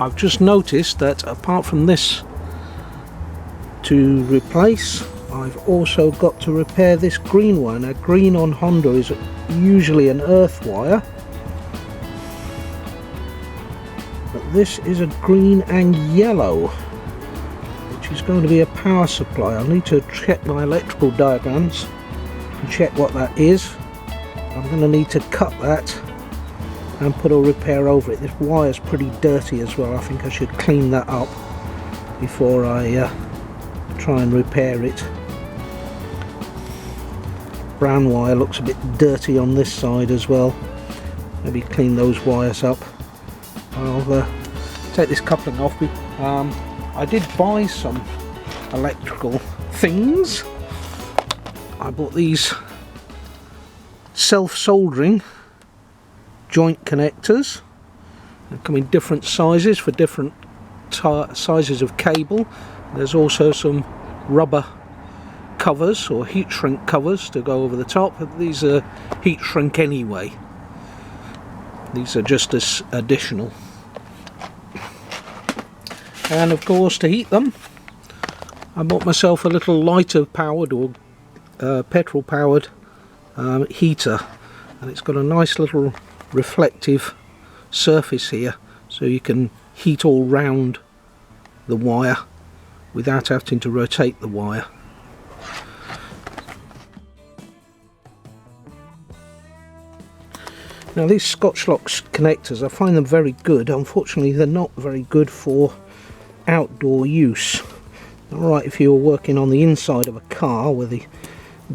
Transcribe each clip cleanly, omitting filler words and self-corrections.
I've just noticed that apart from this to replace, I've also got to repair this green one. Now, green on Honda is usually an earth wire, but this is a green and yellow, which is going to be a power supply. I'll need to check my electrical diagrams and check what that is. I'm going to need to cut that and put a repair over it. This wire's pretty dirty as well. I think I should clean that up before I try and repair it. Brown wire looks a bit dirty on this side as well. Maybe clean those wires up. I'll take this coupling off. I did buy some electrical things. I bought these self-soldering joint connectors. They come in different sizes for different sizes of cable. There's also some rubber covers or heat shrink covers to go over the top. These are heat shrink anyway. These are just as additional. And of course, to heat them, I bought myself a little lighter powered or petrol powered heater, and it's got a nice little reflective surface here, so you can heat all round the wire without having to rotate the wire. Now, these Scotchlocks connectors, I find them very good. Unfortunately, they're not very good for outdoor use. Alright, if you're working on the inside of a car where the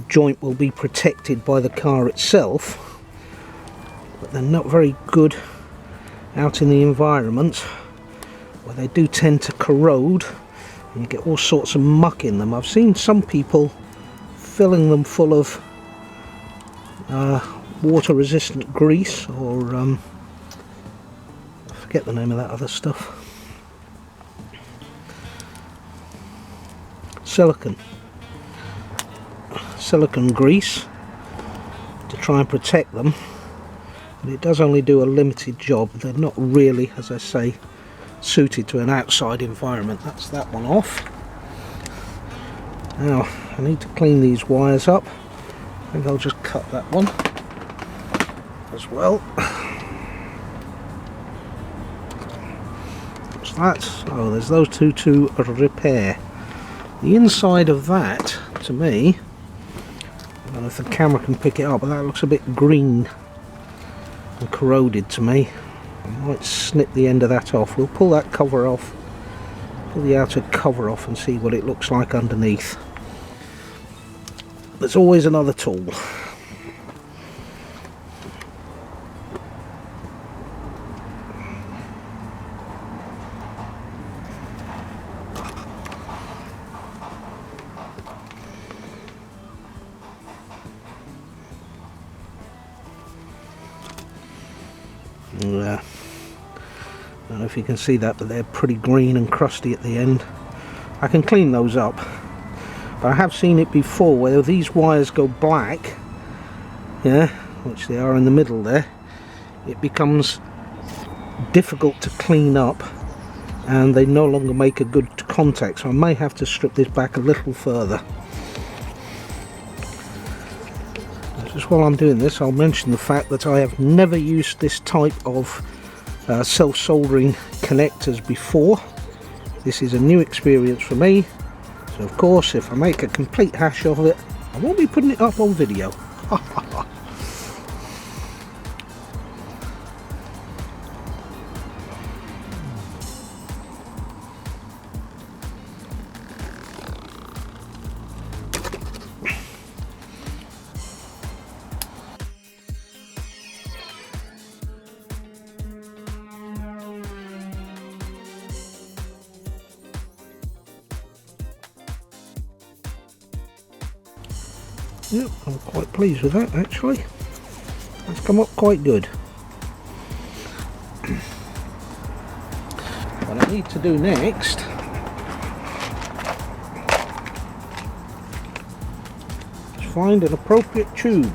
joint will be protected by the car itself, but they're not very good out in the environment where they do tend to corrode and you get all sorts of muck in them. I've seen some people filling them full of water resistant grease, or I forget the name of that other stuff, silicone grease, to try and protect them, but it does only do a limited job. They're not really, as I say, suited to an outside environment. That's that one off. Now I need to clean these wires up. I think I'll just cut that one as well. What's that? Oh, there's those two to repair. The inside of that, to me, I don't know if the camera can pick it up, but that looks a bit green and corroded to me. I might snip the end of that off. We'll pull that cover off, pull the outer cover off, and see what it looks like underneath. There's always another tool. I don't know if you can see that, but they're pretty green and crusty at the end. I can clean those up, but I have seen it before where these wires go black, yeah, which they are in the middle there. It becomes difficult to clean up and they no longer make a good contact, so I may have to strip this back a little further. Just while I'm doing this, I'll mention the fact that I have never used this type of self-soldering connectors before. This is a new experience for me, so of course if I make a complete hash of it, I won't be putting it up on video. Yep, I'm quite pleased with that actually. That's come up quite good. What I need to do next is find an appropriate tube.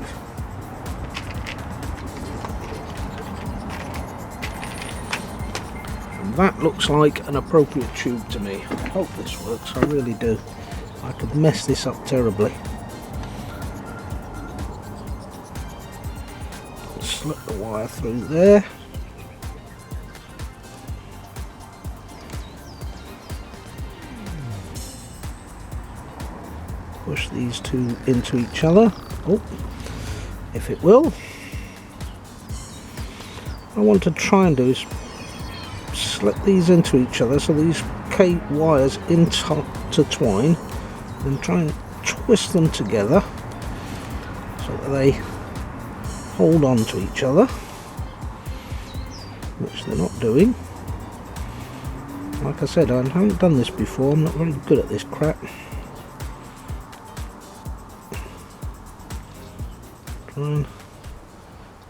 And that looks like an appropriate tube to me. I hope this works, I really do. I could mess this up terribly. Slip the wire through there. Push these two into each other. Oh, if it will. What I want to try and do is slip these into each other so these wires intertwine, and try and twist them together so that they hold on to each other, which they're not doing. Like I said, I haven't done this before, I'm not very good at this crap. Try and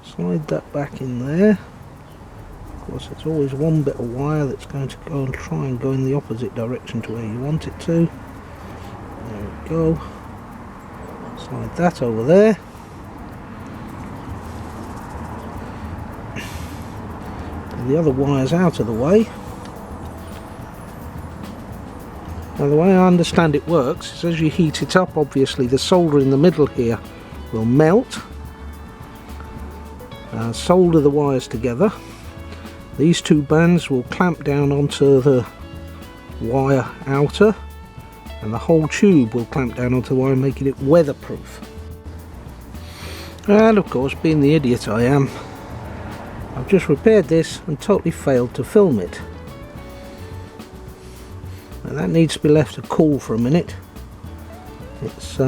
slide that back in there. Of course, there's always one bit of wire that's going to go and try and go in the opposite direction to where you want it to. There we go. Slide that over there. Get the other wires out of the way. Now, the way I understand it works is as you heat it up, obviously the solder in the middle here will melt. Solder the wires together. These two bands will clamp down onto the wire outer, and the whole tube will clamp down onto the wire, making it weatherproof. And of course, being the idiot I am, I've just repaired this and totally failed to film it. Now that needs to be left to cool for a minute. It's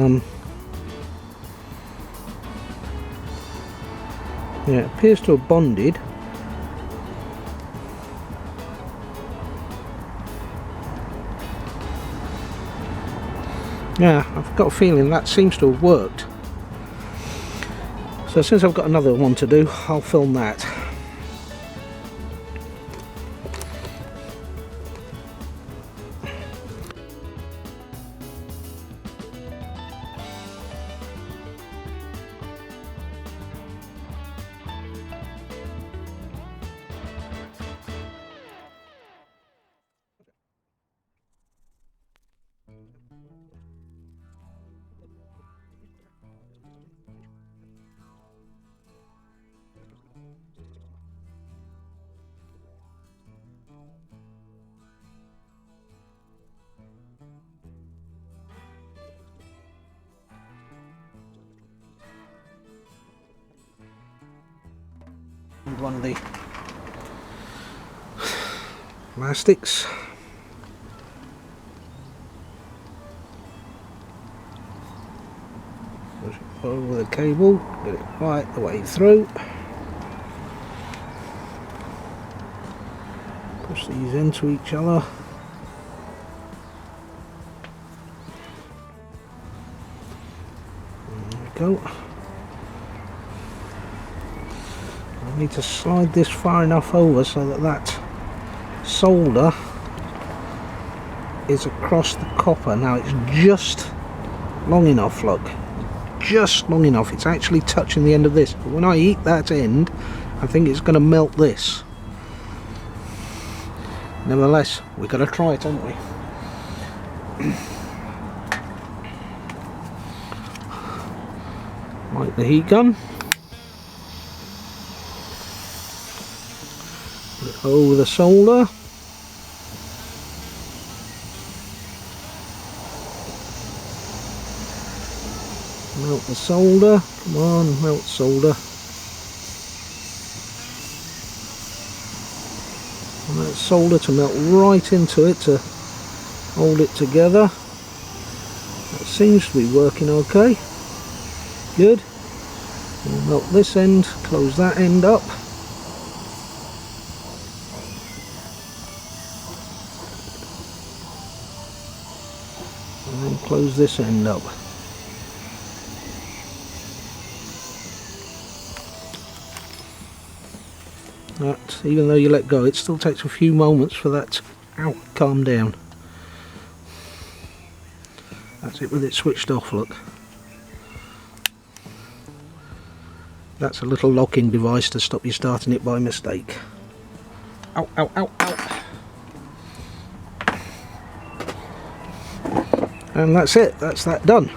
yeah, it appears to have bonded. Yeah, I've got a feeling that seems to have worked. So since I've got another one to do, I'll film that. One of the elastics. Push it over the cable, get it right the way through. Push these into each other. There we go. I need to slide this far enough over so that that solder is across the copper. Now it's just long enough, look, just long enough. It's actually touching the end of this, but when I heat that end, I think it's going to melt this. Nevertheless, we've got to try it, haven't we? Light the heat gun. Over the solder. Melt the solder. Come on, melt solder. And that solder to melt right into it to hold it together. That seems to be working okay. Good. We'll melt this end, close that end up. And close this end up. That, even though you let go, it still takes a few moments for that to calm down. That's it with it switched off, look. That's a little locking device to stop you starting it by mistake. Ow, ow, ow, ow. And that's it, that's that done.